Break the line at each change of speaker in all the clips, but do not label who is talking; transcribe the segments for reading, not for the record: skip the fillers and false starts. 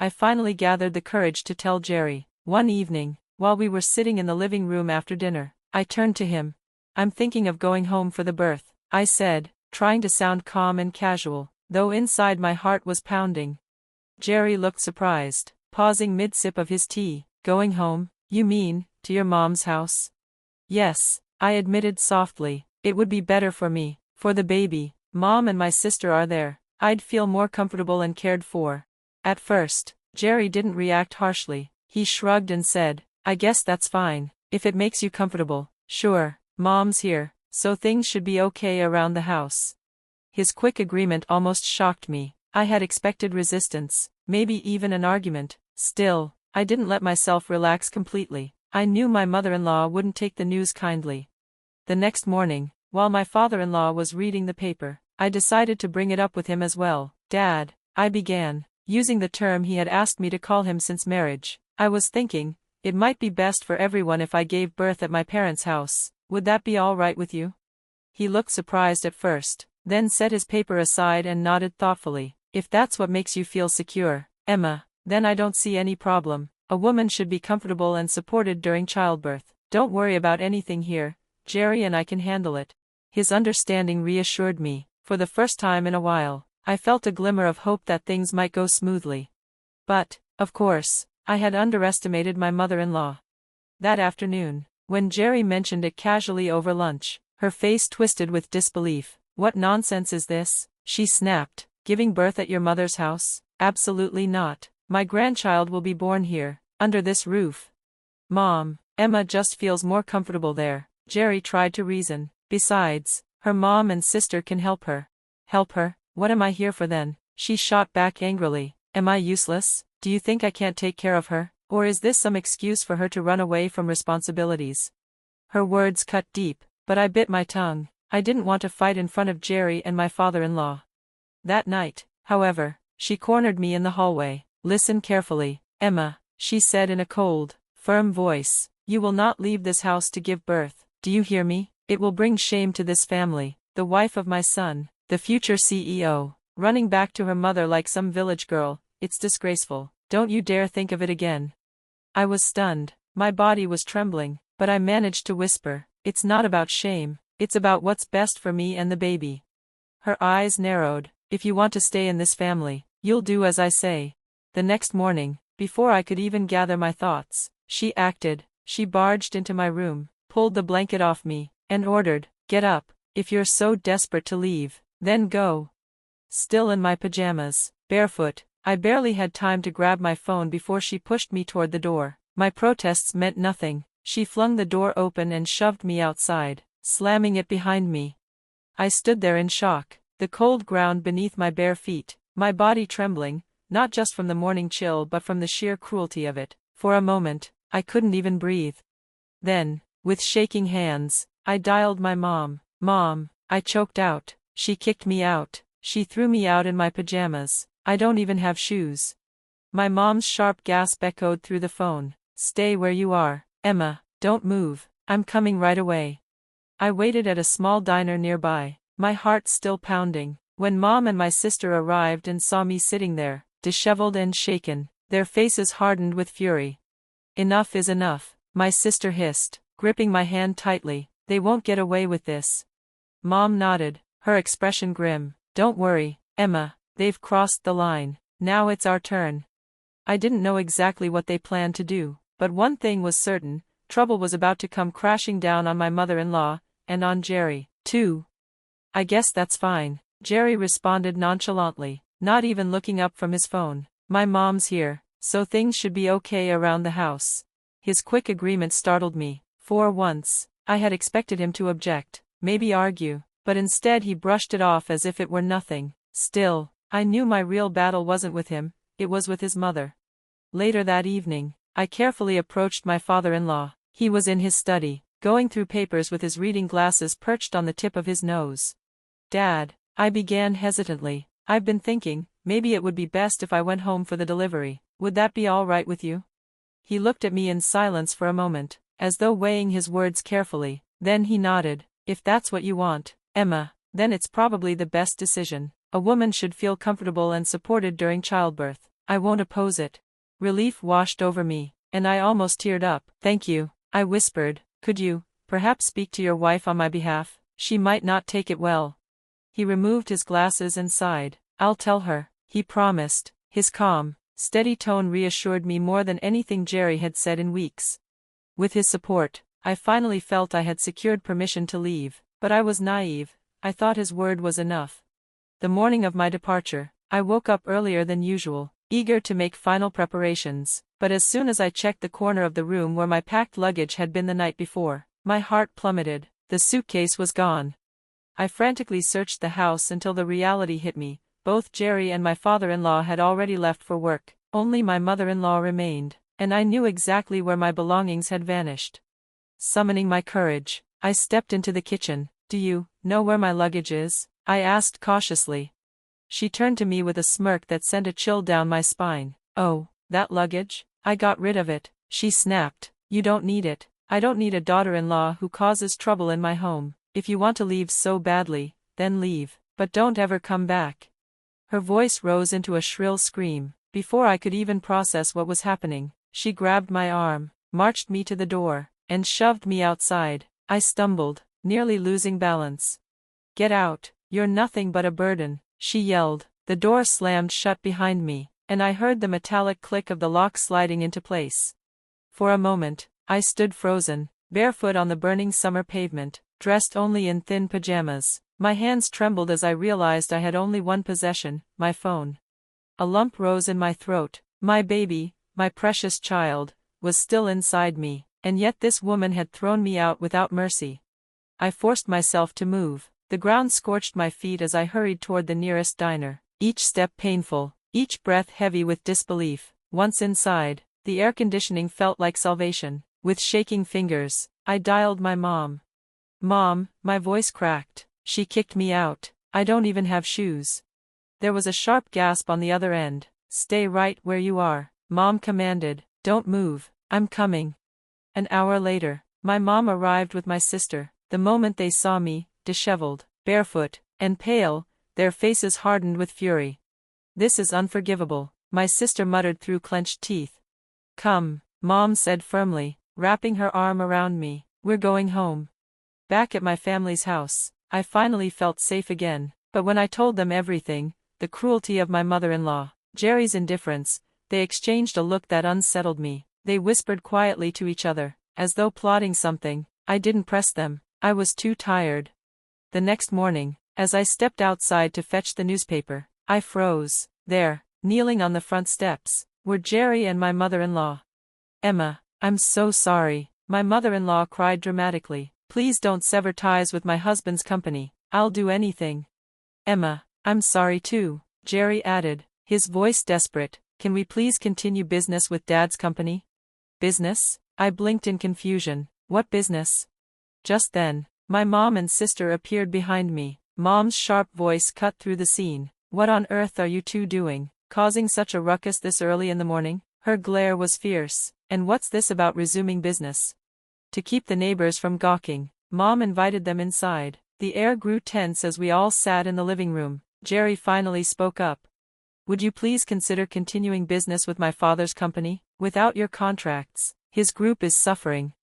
I finally gathered the courage to tell Jerry. One evening, while we were sitting in the living room after dinner, I turned to him. "I'm thinking of going home for the birth," I said, trying to sound calm and casual, though inside my heart was pounding. Jerry looked surprised, pausing mid-sip of his tea. "Going home? You mean, to your mom's house?" "Yes," I admitted softly. "It would be better for me, for the baby. Mom and my sister are there. I'd feel more comfortable and cared for." At first, Jerry didn't react harshly. He shrugged and said, "I guess that's fine, if it makes you comfortable. Sure, Mom's here, so things should be okay around the house." His quick agreement almost shocked me. I had expected resistance, maybe even an argument. Still, I didn't let myself relax completely. I knew my mother-in-law wouldn't take the news kindly. The next morning, while my father-in-law was reading the paper, I decided to bring it up with him as well. "Dad," I began, using the term he had asked me to call him since marriage. "I was thinking, it might be best for everyone if I gave birth at my parents' house. Would that be all right with you?" He looked surprised at first, then set his paper aside and nodded thoughtfully. "If that's what makes you feel secure, Emma, then I don't see any problem. A woman should be comfortable and supported during childbirth. Don't worry about anything here, Jerry and I can handle it." His understanding reassured me. For the first time in a while, I felt a glimmer of hope that things might go smoothly. But, of course, I had underestimated my mother-in-law. That afternoon, when Jerry mentioned it casually over lunch, her face twisted with disbelief. "What nonsense is this?" she snapped. "Giving birth at your mother's house? Absolutely not. My grandchild will be born here, under this roof." "Mom, Emma just feels more comfortable there," Jerry tried to reason. "Besides, her mom and sister can help her." "Help her? What am I here for then?" she shot back angrily. "Am I useless? Do you think I can't take care of her? Or is this some excuse for her to run away from responsibilities?" Her words cut deep, but I bit my tongue. I didn't want to fight in front of Jerry and my father-in-law. That night, however, she cornered me in the hallway. "Listen carefully, Emma," she said in a cold, firm voice. "You will not leave this house to give birth. Do you hear me? It will bring shame to this family. The wife of my son, the future CEO, running back to her mother like some village girl. It's disgraceful. Don't you dare think of it again." I was stunned. My body was trembling, but I managed to whisper, "It's not about shame. It's about what's best for me and the baby." Her eyes narrowed. "If you want to stay in this family, you'll do as I say." The next morning, before I could even gather my thoughts, she acted. She barged into my room, pulled the blanket off me, and ordered, "Get up. If you're so desperate to leave, then go." Still in my pajamas, barefoot, I barely had time to grab my phone before she pushed me toward the door. My protests meant nothing. She flung the door open and shoved me outside, slamming it behind me. I stood there in shock, the cold ground beneath my bare feet, my body trembling, not just from the morning chill but from the sheer cruelty of it. For a moment, I couldn't even breathe. Then, with shaking hands, I dialed my mom. "Mom," I choked out. "She kicked me out. She threw me out in my pajamas. I don't even have shoes." My mom's sharp gasp echoed through the phone. "Stay where you are, Emma. Don't move. I'm coming right away." I waited at a small diner nearby, my heart still pounding. When Mom and my sister arrived and saw me sitting there, disheveled and shaken, their faces hardened with fury. "Enough is enough," my sister hissed, gripping my hand tightly. "They won't get away with this." Mom nodded, her expression grim. "Don't worry, Emma, they've crossed the line. Now it's our turn." I didn't know exactly what they planned to do, but one thing was certain, trouble was about to come crashing down on my mother-in-law, and on Jerry, too. "I guess that's fine," Jerry responded nonchalantly, not even looking up from his phone. "My mom's here, so things should be okay around the house." His quick agreement startled me. For once, I had expected him to object, maybe argue, but instead he brushed it off as if it were nothing. Still, I knew my real battle wasn't with him, it was with his mother. Later that evening, I carefully approached my father-in-law. He was in his study, going through papers with his reading glasses perched on the tip of his nose. "Dad," I began hesitantly, "I've been thinking, maybe it would be best if I went home for the delivery. Would that be all right with you?" He looked at me in silence for a moment, as though weighing his words carefully. Then he nodded. "If that's what you want, Emma, then it's probably the best decision. A woman should feel comfortable and supported during childbirth. I won't oppose it. Relief washed over me, and I almost teared up. Thank you, I whispered. Could you, perhaps speak to your wife on my behalf? She might not take it well. He removed his glasses and sighed. I'll tell her, he promised. His calm, steady tone reassured me more than anything Jerry had said in weeks. With his support, I finally felt I had secured permission to leave, but I was naive. I thought his word was enough. The morning of my departure, I woke up earlier than usual, eager to make final preparations, but as soon as I checked the corner of the room where my packed luggage had been the night before, my heart plummeted. The suitcase was gone. I frantically searched the house until the reality hit me. Both Jerry and my father-in-law had already left for work. Only my mother-in-law remained, and I knew exactly where my belongings had vanished. Summoning my courage, I stepped into the kitchen. Do you know where my luggage is? I asked cautiously. She turned to me with a smirk that sent a chill down my spine. Oh, that luggage? I got rid of it, she snapped. You don't need it. I don't need a daughter-in-law who causes trouble in my home. If you want to leave so badly, then leave, but don't ever come back. Her voice rose into a shrill scream. Before I could even process what was happening, she grabbed my arm, marched me to the door, and shoved me outside. I stumbled, nearly losing balance. Get out, you're nothing but a burden, she yelled. The door slammed shut behind me, and I heard the metallic click of the lock sliding into place. For a moment, I stood frozen, barefoot on the burning summer pavement, dressed only in thin pajamas. My hands trembled as I realized I had only one possession, my phone. A lump rose in my throat. My baby, my precious child, was still inside me, and yet this woman had thrown me out without mercy. I forced myself to move. The ground scorched my feet as I hurried toward the nearest diner, each step painful, each breath heavy with disbelief. Once inside, the air conditioning felt like salvation. With shaking fingers, I dialed my mom. Mom, my voice cracked. She kicked me out. I don't even have shoes. There was a sharp gasp on the other end. Stay right where you are, Mom commanded. Don't move, I'm coming. An hour later, my mom arrived with my sister. The moment they saw me, disheveled, barefoot, and pale, their faces hardened with fury. This is unforgivable, my sister muttered through clenched teeth. Come, Mom said firmly, wrapping her arm around me. We're going home. Back at my family's house, I finally felt safe again, but when I told them everything, the cruelty of my mother-in-law, Jerry's indifference, they exchanged a look that unsettled me. They whispered quietly to each other, as though plotting something. I didn't press them. I was too tired. The next morning, as I stepped outside to fetch the newspaper, I froze. There, kneeling on the front steps, were Jerry and my mother-in-law. Emma, I'm so sorry, my mother-in-law cried dramatically. Please don't sever ties with my husband's company. I'll do anything. Emma, I'm sorry too, Jerry added, his voice desperate. Can we please continue business with Dad's company? Business? I blinked in confusion. What business? Just then, my mom and sister appeared behind me. Mom's sharp voice cut through the scene. What on earth are you two doing, causing such a ruckus this early in the morning? Her glare was fierce. And what's this about resuming business? To keep the neighbors from gawking, Mom invited them inside. The air grew tense as we all sat in the living room. Jerry finally spoke up. Would you please consider continuing business with my father's company? Without your contracts, his group is suffering.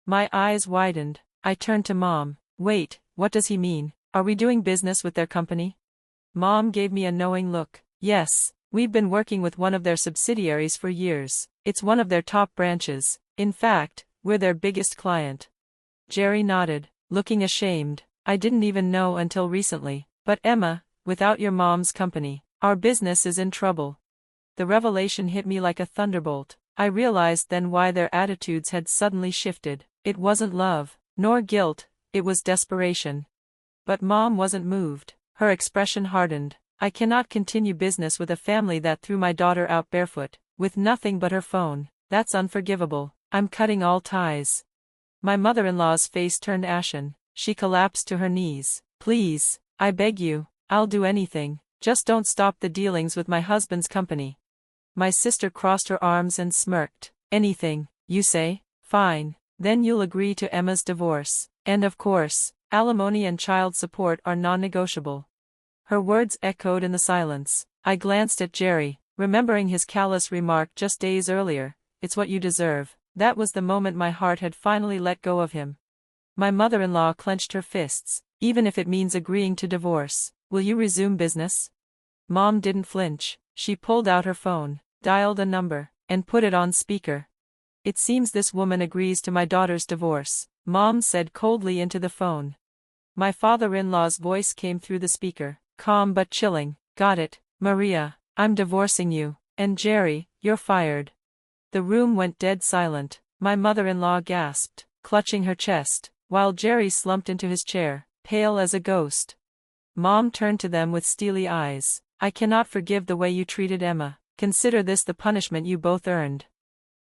My eyes widened. I turned to Mom. Wait, what does he mean? Are we doing business with their company? Mom gave me a knowing look. Yes, we've been working with one of their subsidiaries for years. It's one of their top branches. In fact, we're their biggest client. Jerry nodded, looking ashamed. I didn't even know until recently. But Emma, without your mom's company, our business is in trouble. The revelation hit me like a thunderbolt. I realized then why their attitudes had suddenly shifted. It wasn't love, nor guilt, it was desperation. But Mom wasn't moved. Her expression hardened. I cannot continue business with a family that threw my daughter out barefoot, with nothing but her phone. That's unforgivable. I'm cutting all ties. My mother-in-law's face turned ashen. She collapsed to her knees. Please, I beg you, I'll do anything. Just don't stop the dealings with my husband's company. My sister crossed her arms and smirked. Anything, you say? Fine. Then you'll agree to Emma's divorce. And of course, alimony and child support are non-negotiable. Her words echoed in the silence. I glanced at Jerry. remembering his callous remark just days earlier, "It's what you deserve." That was the moment my heart had finally let go of him. My mother-in-law clenched her fists. "Even if it means agreeing to divorce, will you resume business?" Mom didn't flinch. She pulled out her phone, dialed a number, and put it on speaker. "It seems this woman agrees to my daughter's divorce," Mom said coldly into the phone. My father-in-law's voice came through the speaker, calm but chilling. "Got it, Maria, I'm divorcing you, and Jerry, you're fired." The room went dead silent. My mother-in-law gasped, clutching her chest, while Jerry slumped into his chair, pale as a ghost. Mom turned to them with steely eyes. "I cannot forgive the way you treated Emma. Consider this the punishment you both earned."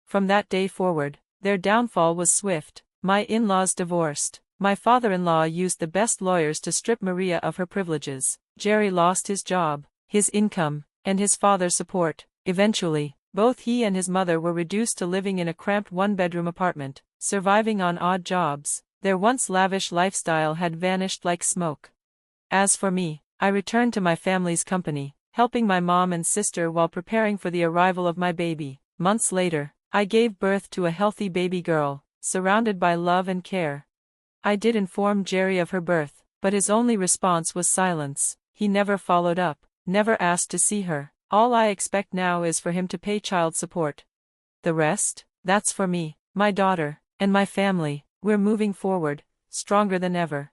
From that day forward, their downfall was swift. My in-laws divorced. My father-in-law used the best lawyers to strip Maria of her privileges. Jerry lost his job, his income, and his father's support. Eventually, both he and his mother were reduced to living in a cramped one-bedroom apartment, surviving on odd jobs. Their once lavish lifestyle had vanished like smoke. As for me, I returned to my family's company, helping my mom and sister while preparing for the arrival of my baby. Months later, I gave birth to a healthy baby girl, surrounded by love and care. I did inform Jerry of her birth, but his only response was silence. He never followed up, never asked to see her. All I expect now is for him to pay child support. The rest? That's for me, my daughter, and my family. We're moving forward, stronger than ever.